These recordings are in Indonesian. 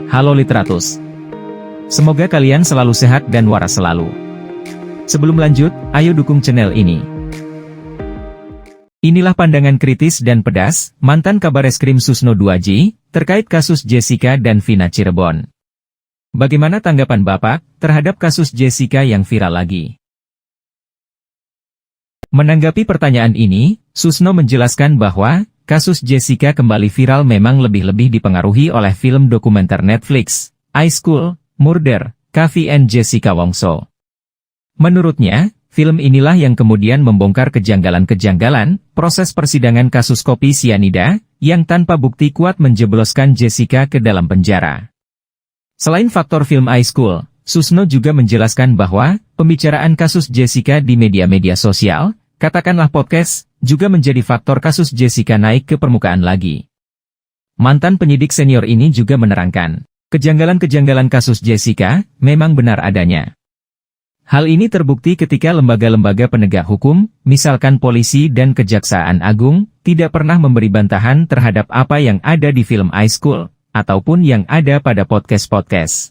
Halo Literatus. Semoga kalian selalu sehat dan waras selalu. Sebelum lanjut, ayo dukung channel ini. Inilah pandangan kritis dan pedas, mantan Kabareskrim Susno 2J, terkait kasus Jessica dan Vina Cirebon. Bagaimana tanggapan Bapak terhadap kasus Jessica yang viral lagi? Menanggapi pertanyaan ini, Susno menjelaskan bahwa kasus Jessica kembali viral memang lebih-lebih dipengaruhi oleh film dokumenter Netflix, High School Murder, Kavi and Jessica Wongso. Menurutnya, film inilah yang kemudian membongkar kejanggalan-kejanggalan proses persidangan kasus kopi sianida, yang tanpa bukti kuat menjebloskan Jessica ke dalam penjara. Selain faktor film High School, Susno juga menjelaskan bahwa pembicaraan kasus Jessica di media-media sosial, katakanlah podcast, juga menjadi faktor kasus Jessica naik ke permukaan lagi. Mantan penyidik senior ini juga menerangkan, kejanggalan-kejanggalan kasus Jessica memang benar adanya. Hal ini terbukti ketika lembaga-lembaga penegak hukum, misalkan polisi dan Kejaksaan Agung, tidak pernah memberi bantahan terhadap apa yang ada di film High School, ataupun yang ada pada podcast-podcast.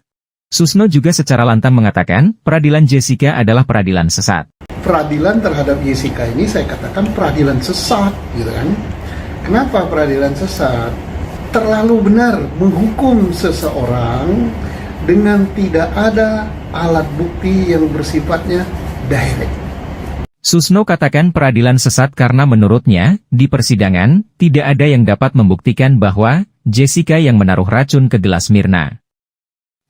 Susno juga secara lantang mengatakan, peradilan Jessica adalah peradilan sesat. Peradilan terhadap Jessica ini saya katakan peradilan sesat, gitu kan? Kenapa peradilan sesat? Terlalu benar menghukum seseorang dengan tidak ada alat bukti yang bersifatnya direct. Susno katakan peradilan sesat karena menurutnya, di persidangan, tidak ada yang dapat membuktikan bahwa Jessica yang menaruh racun ke gelas Mirna.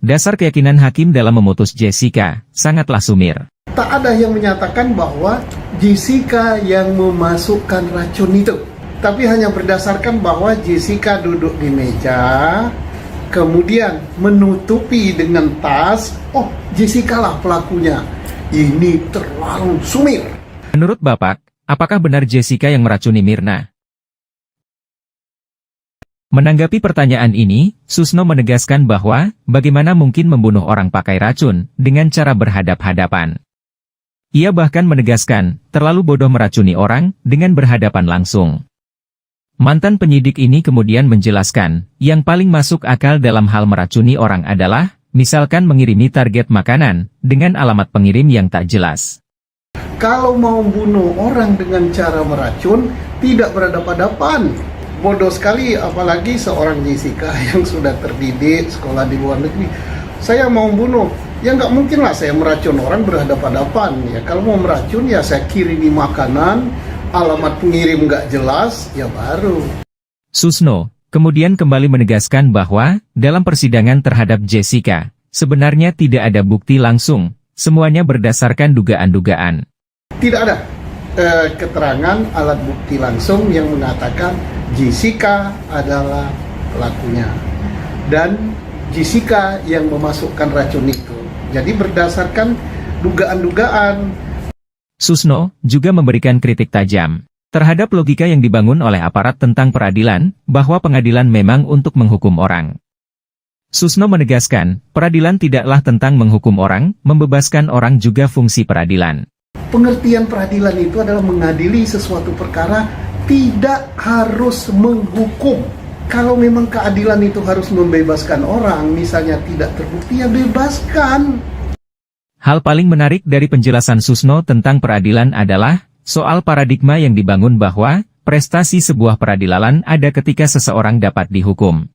Dasar keyakinan hakim dalam memutus Jessica sangatlah sumir. Tak ada yang menyatakan bahwa Jessica yang memasukkan racun itu. Tapi hanya berdasarkan bahwa Jessica duduk di meja, kemudian menutupi dengan tas, oh Jessica lah pelakunya. Ini terlalu sumir. Menurut Bapak, apakah benar Jessica yang meracuni Mirna? Menanggapi pertanyaan ini, Susno menegaskan bahwa, bagaimana mungkin membunuh orang pakai racun, dengan cara berhadap-hadapan. Ia bahkan menegaskan, terlalu bodoh meracuni orang, dengan berhadapan langsung. Mantan penyidik ini kemudian menjelaskan, yang paling masuk akal dalam hal meracuni orang adalah, misalkan mengirimi target makanan, dengan alamat pengirim yang tak jelas. Kalau mau bunuh orang dengan cara meracun, tidak berhadapan-hadapan. Bodoh sekali, apalagi seorang Jessica yang sudah terdidik, sekolah di luar negeri. Saya mau bunuh, ya nggak mungkin lah saya meracun orang berhadapan-hadapan. Ya, kalau mau meracun, ya saya kirimi makanan, alamat pengirim nggak jelas, ya baru. Susno kemudian kembali menegaskan bahwa, dalam persidangan terhadap Jessica, sebenarnya tidak ada bukti langsung, semuanya berdasarkan dugaan-dugaan. Tidak ada keterangan alat bukti langsung yang mengatakan Jessica adalah pelakunya dan Jessica yang memasukkan racun itu. Jadi berdasarkan dugaan-dugaan. Susno juga memberikan kritik tajam terhadap logika yang dibangun oleh aparat tentang peradilan, bahwa pengadilan memang untuk menghukum orang. Susno menegaskan, peradilan tidaklah tentang menghukum orang, membebaskan orang juga fungsi peradilan. Pengertian peradilan itu adalah mengadili sesuatu perkara, tidak harus menghukum. Kalau memang keadilan itu harus membebaskan orang, misalnya tidak terbukti, ya bebaskan. Hal paling menarik dari penjelasan Susno tentang peradilan adalah soal paradigma yang dibangun bahwa prestasi sebuah peradilan ada ketika seseorang dapat dihukum.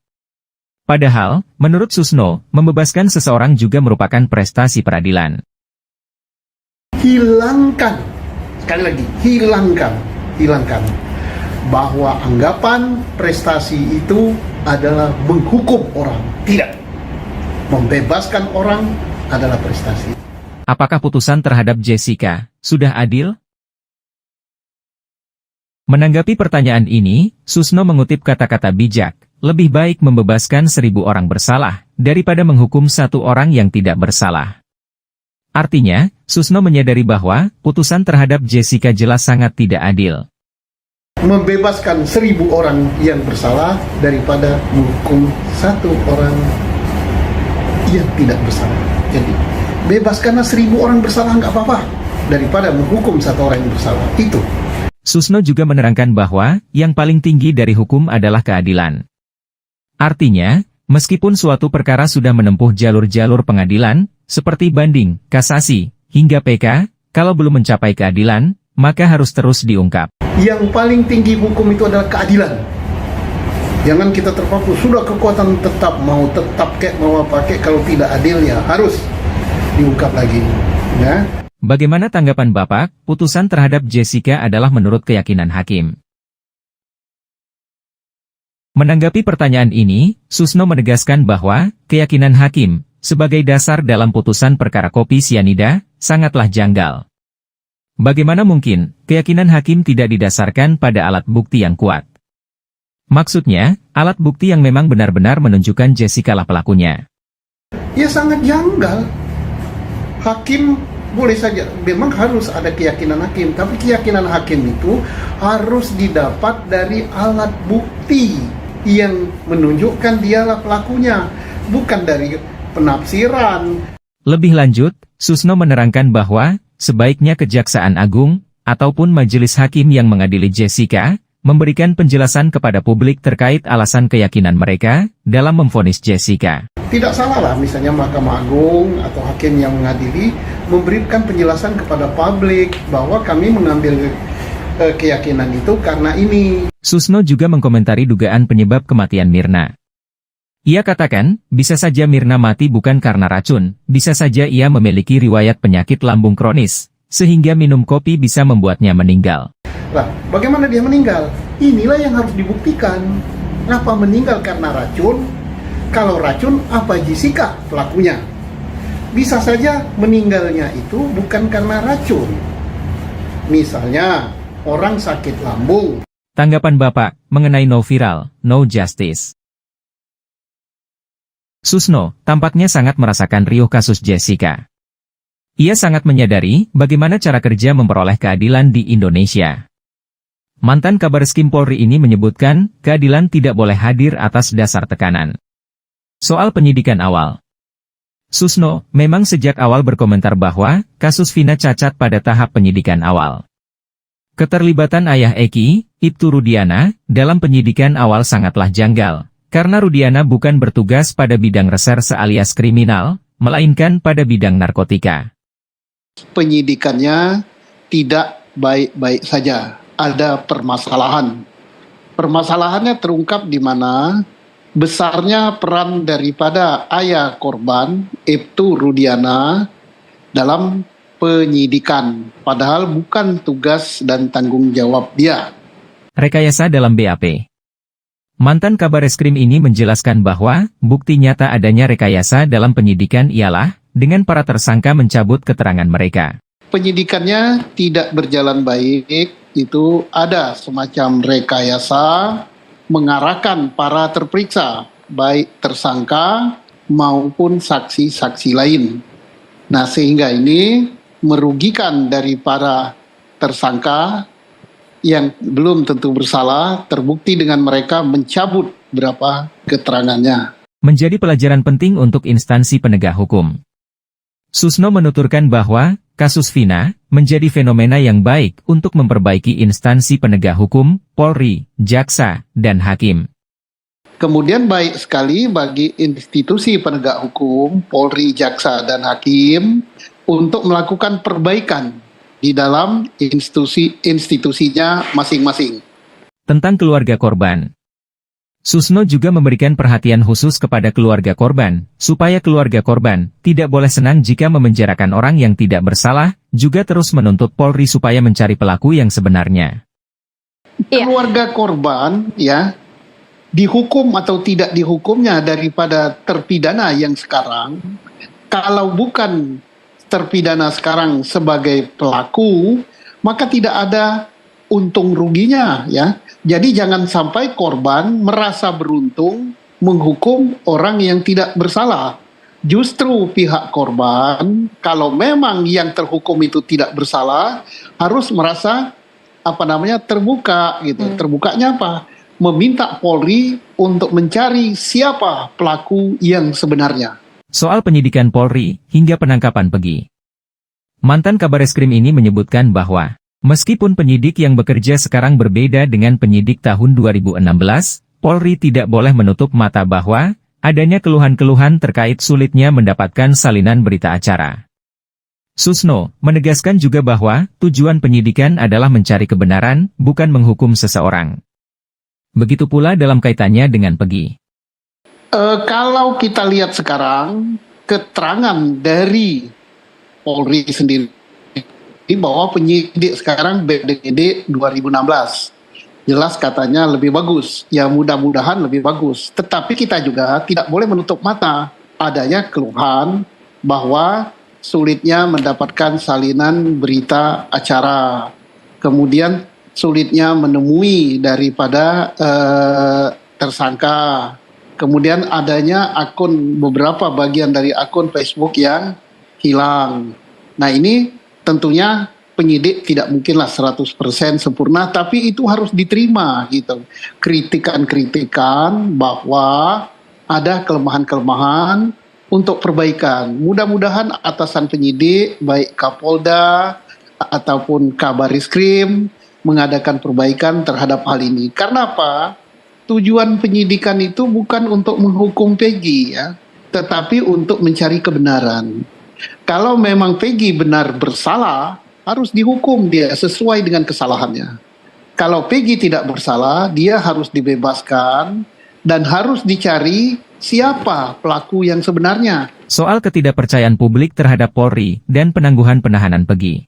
Padahal, menurut Susno, membebaskan seseorang juga merupakan prestasi peradilan. Hilangkan, sekali lagi, hilangkan. Bahwa anggapan prestasi itu adalah menghukum orang. Tidak. Membebaskan orang adalah prestasi. Apakah putusan terhadap Jessica sudah adil? Menanggapi pertanyaan ini, Susno mengutip kata-kata bijak, lebih baik membebaskan 1000 orang bersalah, daripada menghukum 1 orang yang tidak bersalah. Artinya, Susno menyadari bahwa putusan terhadap Jessica jelas sangat tidak adil. Membebaskan 1000 orang yang bersalah daripada menghukum 1 orang yang tidak bersalah. Jadi, bebaskanlah 1000 orang bersalah nggak apa-apa daripada menghukum 1 orang yang bersalah. Itu. Susno juga menerangkan bahwa yang paling tinggi dari hukum adalah keadilan. Artinya, Meskipun suatu perkara sudah menempuh jalur-jalur pengadilan, seperti banding, kasasi, hingga PK, kalau belum mencapai keadilan, maka harus terus diungkap. Yang paling tinggi hukum itu adalah keadilan. Jangan kita terpaku, sudah kekuatan tetap, mau tetap kek, mau apa kek, kalau tidak adil ya harus diungkap lagi. Ya. Bagaimana tanggapan Bapak? Putusan terhadap Jessica adalah menurut keyakinan hakim. Menanggapi pertanyaan ini, Susno menegaskan bahwa keyakinan hakim sebagai dasar dalam putusan perkara kopi sianida sangatlah janggal. Bagaimana mungkin keyakinan hakim tidak didasarkan pada alat bukti yang kuat? Maksudnya, alat bukti yang memang benar-benar menunjukkan Jessica lah pelakunya. Ya sangat janggal. Hakim boleh saja, memang harus ada keyakinan hakim, tapi keyakinan hakim itu harus didapat dari alat bukti yang menunjukkan dialah pelakunya, bukan dari penafsiran. Lebih lanjut, Susno menerangkan bahwa sebaiknya Kejaksaan Agung ataupun majelis hakim yang mengadili Jessica memberikan penjelasan kepada publik terkait alasan keyakinan mereka dalam memvonis Jessica. Tidak salah lah misalnya Mahkamah Agung atau hakim yang mengadili memberikan penjelasan kepada publik bahwa kami mengambil keyakinan itu karena ini. Susno juga mengkomentari dugaan penyebab kematian Mirna. Ia katakan, bisa saja Mirna mati bukan karena racun, bisa saja ia memiliki riwayat penyakit lambung kronis, sehingga minum kopi bisa membuatnya meninggal. Lah, bagaimana dia meninggal? Inilah yang harus dibuktikan. Apa meninggal karena racun? Kalau racun, apa Jessica pelakunya? Bisa saja meninggalnya itu bukan karena racun. Misalnya, orang sakit lambung. Tanggapan Bapak mengenai no viral, no justice. Susno tampaknya sangat merasakan riuh kasus Jessica. Ia sangat menyadari bagaimana cara kerja memperoleh keadilan di Indonesia. Mantan Kabareskim Polri ini menyebutkan keadilan tidak boleh hadir atas dasar tekanan. Soal penyidikan awal. Susno memang sejak awal berkomentar bahwa kasus Vina cacat pada tahap penyidikan awal. Keterlibatan ayah Eki, Ibtu Rudiana, dalam penyidikan awal sangatlah janggal, karena Rudiana bukan bertugas pada bidang reserse alias kriminal, melainkan pada bidang narkotika. Penyidikannya tidak baik-baik saja, ada permasalahan. Permasalahannya terungkap di mana besarnya peran daripada ayah korban, Ibtu Rudiana, dalam penyidikan, padahal bukan tugas dan tanggung jawab dia. Rekayasa dalam BAP. Mantan Kabareskrim ini menjelaskan bahwa bukti nyata adanya rekayasa dalam penyidikan ialah dengan para tersangka mencabut keterangan mereka. Penyidikannya tidak berjalan baik, itu ada semacam rekayasa mengarahkan para terperiksa, baik tersangka maupun saksi-saksi lain. Nah, sehingga ini merugikan dari para tersangka yang belum tentu bersalah, terbukti dengan mereka mencabut beberapa keterangannya. Menjadi pelajaran penting untuk instansi penegak hukum. Susno menuturkan bahwa kasus Vina menjadi fenomena yang baik untuk memperbaiki instansi penegak hukum, Polri, jaksa, dan hakim. Kemudian baik sekali bagi institusi penegak hukum, Polri, jaksa, dan hakim untuk melakukan perbaikan di dalam institusinya masing-masing. Tentang keluarga korban. Susno juga memberikan perhatian khusus kepada keluarga korban, supaya keluarga korban tidak boleh senang jika memenjarakan orang yang tidak bersalah, juga terus menuntut Polri supaya mencari pelaku yang sebenarnya. Keluarga korban, ya, dihukum atau tidak dihukumnya daripada terpidana yang sekarang, kalau bukan terpidana sekarang sebagai pelaku, maka tidak ada untung ruginya, ya. Jadi jangan sampai korban merasa beruntung menghukum orang yang tidak bersalah. Justru pihak korban, kalau memang yang terhukum itu tidak bersalah, harus merasa terbuka gitu. Terbukanya apa? Meminta Polri untuk mencari siapa pelaku yang sebenarnya. Soal penyidikan Polri hingga penangkapan Pegi. Mantan Kabareskrim ini menyebutkan bahwa meskipun penyidik yang bekerja sekarang berbeda dengan penyidik tahun 2016, Polri tidak boleh menutup mata bahwa Adanya keluhan-keluhan terkait sulitnya mendapatkan salinan berita acara. Susno menegaskan juga bahwa tujuan penyidikan adalah mencari kebenaran, bukan menghukum seseorang. Begitu pula dalam kaitannya dengan Peggy. Kalau kita lihat sekarang, keterangan dari Polri sendiri bahwa penyidik sekarang BPD 2016 jelas katanya lebih bagus, ya mudah-mudahan lebih bagus. Tetapi kita juga tidak boleh menutup mata adanya keluhan bahwa sulitnya mendapatkan salinan berita acara, kemudian sulitnya menemui daripada tersangka, kemudian adanya beberapa bagian dari akun Facebook yang hilang. Nah ini tentunya penyidik tidak mungkinlah 100% sempurna, tapi itu harus diterima gitu. Kritikan-kritikan bahwa ada kelemahan-kelemahan untuk perbaikan. Mudah-mudahan atasan penyidik, baik Kapolda ataupun Kabarisskrim mengadakan perbaikan terhadap hal ini. Karena apa? Tujuan penyidikan itu bukan untuk menghukum Peggy ya, tetapi untuk mencari kebenaran. Kalau memang Peggy benar bersalah, harus dihukum dia sesuai dengan kesalahannya. Kalau Peggy tidak bersalah, dia harus dibebaskan dan harus dicari siapa pelaku yang sebenarnya. Soal ketidakpercayaan publik terhadap Polri dan penangguhan penahanan Peggy.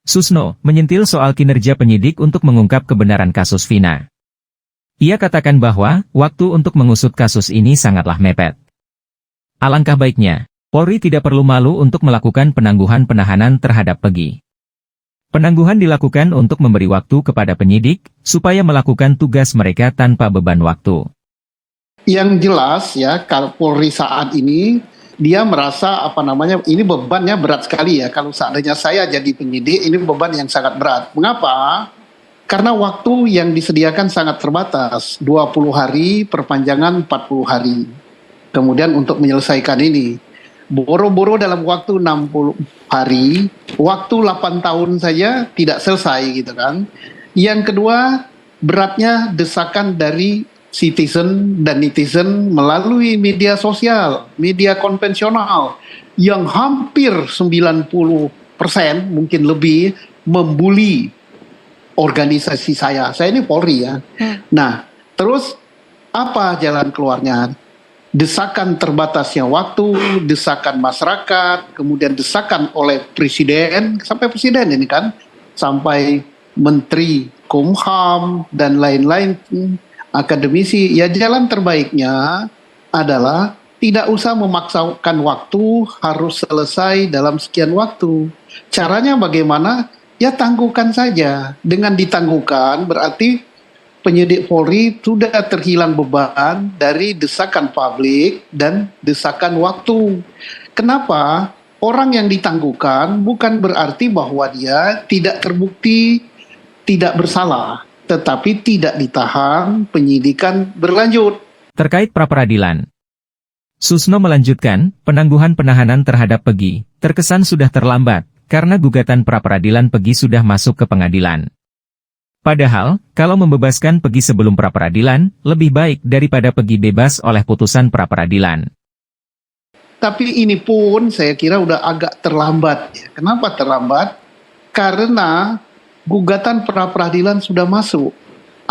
Susno menyentil soal kinerja penyidik untuk mengungkap kebenaran kasus Vina. Ia katakan bahwa waktu untuk mengusut kasus ini sangatlah mepet. Alangkah baiknya, Polri tidak perlu malu untuk melakukan penangguhan penahanan terhadap Peggy. Penangguhan dilakukan untuk memberi waktu kepada penyidik, supaya melakukan tugas mereka tanpa beban waktu. Yang jelas ya, kalau Polri saat ini, dia merasa ini bebannya berat sekali ya. Kalau seandainya saya jadi penyidik, ini beban yang sangat berat. Mengapa? Karena waktu yang disediakan sangat terbatas. 20 hari, perpanjangan 40 hari. Kemudian untuk menyelesaikan ini. Boro-boro dalam waktu 60 hari, waktu 8 tahun saja tidak selesai gitu kan. Yang kedua, beratnya desakan dari citizen dan netizen melalui media sosial, media konvensional yang hampir 90% mungkin lebih membuli organisasi saya. Saya ini Polri ya. Nah, terus apa jalan keluarnya? Desakan terbatasnya waktu, desakan masyarakat, kemudian desakan oleh presiden, sampai presiden ini kan, sampai menteri Kumham dan lain-lain, akademisi. Ya jalan terbaiknya adalah tidak usah memaksakan waktu harus selesai dalam sekian waktu. Caranya bagaimana? Ya tangguhkan saja. Dengan ditangguhkan berarti penyidik Polri sudah terhilang beban dari desakan publik dan desakan waktu. Kenapa? Orang yang ditangguhkan bukan berarti bahwa dia tidak terbukti, tidak bersalah, tetapi tidak ditahan, penyidikan berlanjut. Terkait pra-peradilan, Susno melanjutkan, penangguhan penahanan terhadap Peggy terkesan sudah terlambat, karena gugatan pra-peradilan Peggy sudah masuk ke pengadilan. Padahal, kalau membebaskan Peggy sebelum pra-peradilan, lebih baik daripada Peggy bebas oleh putusan pra-peradilan. Tapi ini pun saya kira udah agak terlambat. Kenapa terlambat? Karena gugatan pra-peradilan sudah masuk.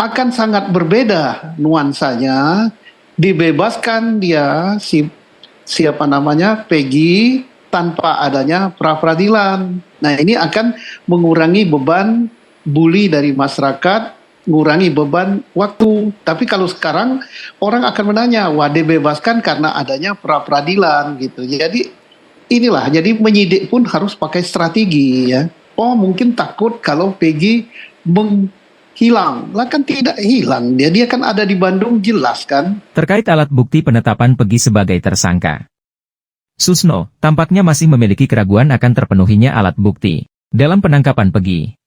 Akan sangat berbeda nuansanya, dibebaskan dia, Peggy, tanpa adanya pra-peradilan. Nah ini akan mengurangi beban bully dari masyarakat, mengurangi beban waktu. Tapi kalau sekarang orang akan menanya, wah dibebaskan karena adanya pra-peradilan gitu. Jadi inilah, jadi penyidik pun harus pakai strategi ya. Oh mungkin takut kalau Peggy hilang. Lah kan tidak hilang, dia kan ada di Bandung jelas kan. Terkait alat bukti penetapan Peggy sebagai tersangka, Susno tampaknya masih memiliki keraguan akan terpenuhinya alat bukti dalam penangkapan Peggy.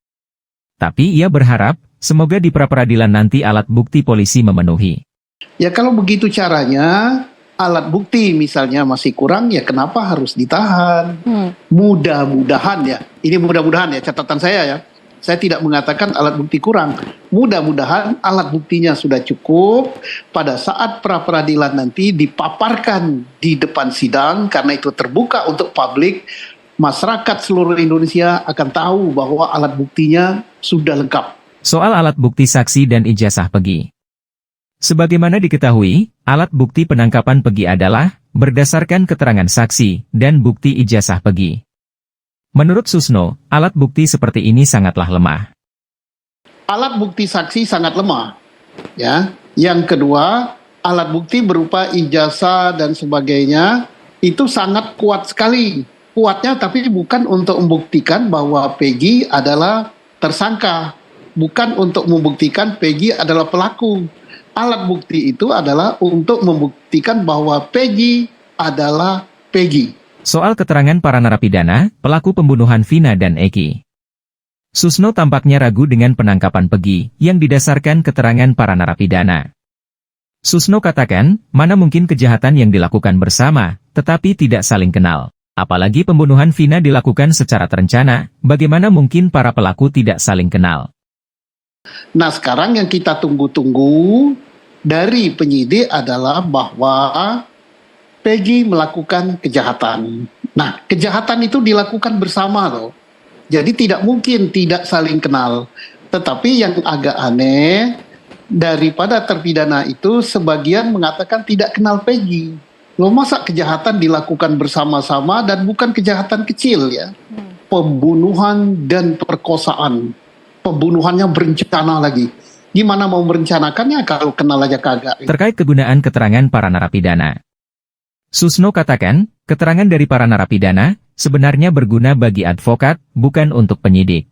Tapi ia berharap, semoga di pra-peradilan nanti alat bukti polisi memenuhi. Ya kalau begitu caranya, alat bukti misalnya masih kurang, ya kenapa harus ditahan? Mudah-mudahan ya, ini mudah-mudahan ya catatan saya ya. Saya tidak mengatakan alat bukti kurang. Mudah-mudahan alat buktinya sudah cukup pada saat pra-peradilan nanti dipaparkan di depan sidang, karena itu terbuka untuk publik. Masyarakat seluruh Indonesia akan tahu bahwa alat buktinya sudah lengkap. Soal alat bukti saksi dan ijazah Pegi. Sebagaimana diketahui, alat bukti penangkapan Pegi adalah berdasarkan keterangan saksi dan bukti ijazah Pegi. Menurut Susno, alat bukti seperti ini sangatlah lemah. Alat bukti saksi sangat lemah. Ya. Yang kedua, alat bukti berupa ijazah dan sebagainya itu sangat kuat sekali. Kuatnya tapi bukan untuk membuktikan bahwa Peggy adalah tersangka, bukan untuk membuktikan Peggy adalah pelaku. Alat bukti itu adalah untuk membuktikan bahwa Peggy adalah Peggy. Soal keterangan para narapidana, pelaku pembunuhan Vina dan Eki. Susno tampaknya ragu dengan penangkapan Pegi yang didasarkan keterangan para narapidana. Susno katakan, mana mungkin kejahatan yang dilakukan bersama, tetapi tidak saling kenal. Apalagi pembunuhan Vina dilakukan secara terencana, bagaimana mungkin para pelaku tidak saling kenal? Nah, sekarang yang kita tunggu-tunggu dari penyidik adalah bahwa Peggy melakukan kejahatan. Nah, kejahatan itu dilakukan bersama loh. Jadi tidak mungkin tidak saling kenal. Tetapi yang agak aneh, daripada terpidana itu sebagian mengatakan tidak kenal Peggy. Loh, masa kejahatan dilakukan bersama-sama dan bukan kejahatan kecil ya. Pembunuhan dan perkosaan. Pembunuhannya berencana lagi. Gimana mau merencanakannya kalau kenal aja kagak? Terkait kegunaan keterangan para narapidana. Susno katakan, keterangan dari para narapidana sebenarnya berguna bagi advokat, bukan untuk penyidik.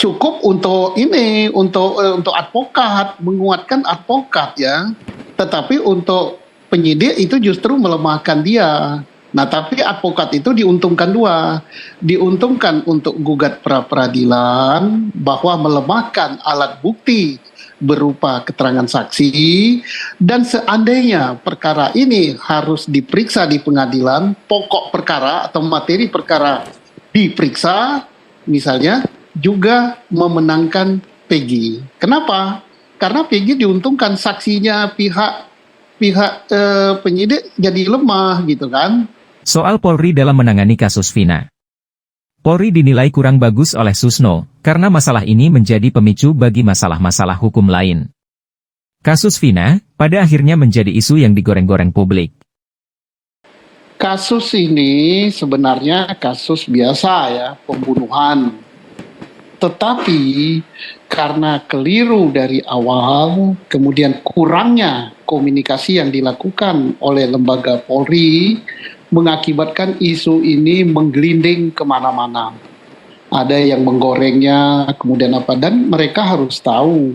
Cukup untuk ini, untuk advokat, menguatkan advokat ya. Tetapi untuk penyidik itu justru melemahkan dia. Nah, tapi advokat itu diuntungkan dua. Diuntungkan untuk gugat pra-peradilan bahwa melemahkan alat bukti berupa keterangan saksi, dan seandainya perkara ini harus diperiksa di pengadilan, pokok perkara atau materi perkara diperiksa, misalnya juga memenangkan Peggy. Kenapa? Karena Peggy diuntungkan, saksinya pihak penyidik jadi lemah gitu kan. Soal Polri dalam menangani kasus Vina. Polri dinilai kurang bagus oleh Susno, karena masalah ini menjadi pemicu bagi masalah-masalah hukum lain. Kasus Vina, pada akhirnya menjadi isu yang digoreng-goreng publik. Kasus ini sebenarnya kasus biasa ya, pembunuhan. Tetapi karena keliru dari awal, kemudian kurangnya komunikasi yang dilakukan oleh lembaga Polri, mengakibatkan isu ini menggelinding kemana-mana. Ada yang menggorengnya, kemudian apa, dan mereka harus tahu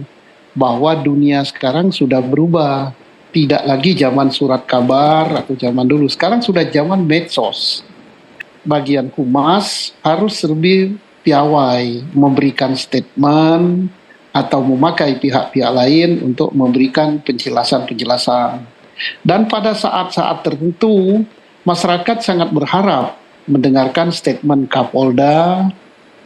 bahwa dunia sekarang sudah berubah. Tidak lagi zaman surat kabar atau zaman dulu, sekarang sudah zaman medsos. Bagian humas harus lebih piawai, memberikan statement atau memakai pihak-pihak lain untuk memberikan penjelasan-penjelasan. Dan pada saat-saat tertentu, masyarakat sangat berharap mendengarkan statement Kapolda,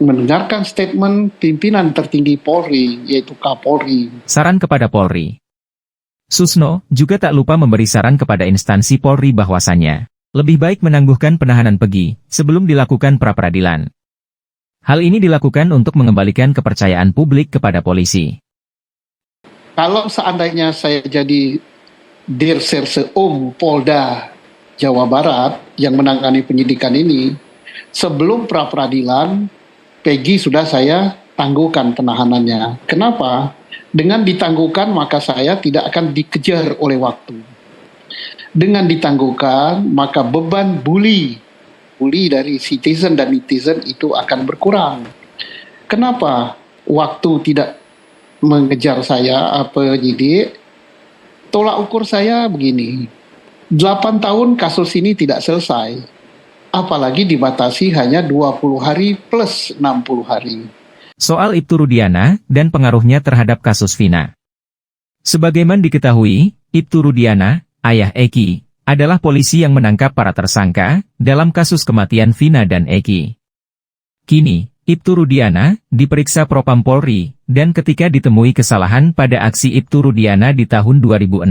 mendengarkan statement pimpinan tertinggi Polri, yaitu Kapolri. Saran kepada Polri. Susno juga tak lupa memberi saran kepada instansi Polri bahwasannya lebih baik menangguhkan penahanan Peggy sebelum dilakukan pra-peradilan. Hal ini dilakukan untuk mengembalikan kepercayaan publik kepada polisi. Kalau seandainya saya jadi Dirserseum Polda Jawa Barat yang menangani penyidikan ini, sebelum pra-peradilan, Peggy sudah saya tangguhkan penahanannya. Kenapa? Dengan ditangguhkan maka saya tidak akan dikejar oleh waktu. Dengan ditangguhkan maka beban bully dari citizen dan netizen itu akan berkurang. Kenapa waktu tidak mengejar saya penyidik? Tolak ukur saya begini, 8 tahun kasus ini tidak selesai, apalagi dibatasi hanya 20 hari plus 60 hari. Soal Ibtu Rudiana dan pengaruhnya terhadap kasus Vina. Sebagaimana diketahui, Ibtu Rudiana, ayah Eki, adalah polisi yang menangkap para tersangka dalam kasus kematian Vina dan Eki. Kini, Ibtu Rudiana diperiksa Propam Polri, dan ketika ditemui kesalahan pada aksi Ibtu Rudiana di tahun 2016,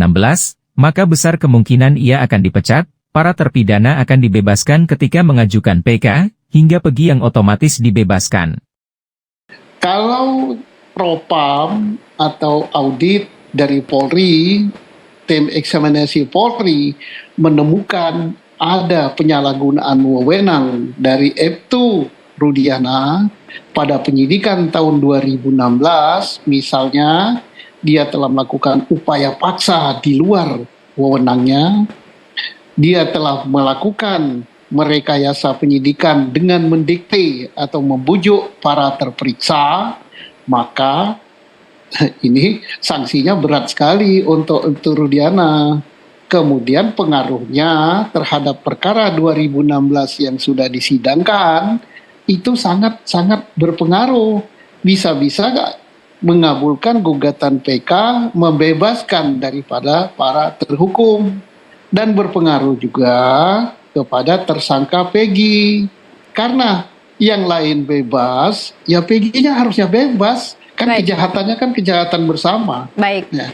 maka besar kemungkinan ia akan dipecat, para terpidana akan dibebaskan ketika mengajukan PK, hingga Pegi yang otomatis dibebaskan. Kalau Propam atau audit dari Polri, tim eksaminasi Polri menemukan ada penyalahgunaan wewenang dari Ibtu Rudiana pada penyidikan tahun 2016, misalnya dia telah melakukan upaya paksa di luar wewenangnya, dia telah melakukan merekayasa penyidikan dengan mendikte atau membujuk para terperiksa, maka ini sanksinya berat sekali untuk Ibtu Rudiana. Kemudian pengaruhnya terhadap perkara 2016 yang sudah disidangkan itu sangat berpengaruh. Bisa-bisa mengabulkan gugatan PK, membebaskan daripada para terhukum, dan berpengaruh juga kepada tersangka Pegi. Karena yang lain bebas, ya Pegi-nya harusnya bebas. Kan Baik. kejahatannya kan kejahatan bersama. Baik. Ya.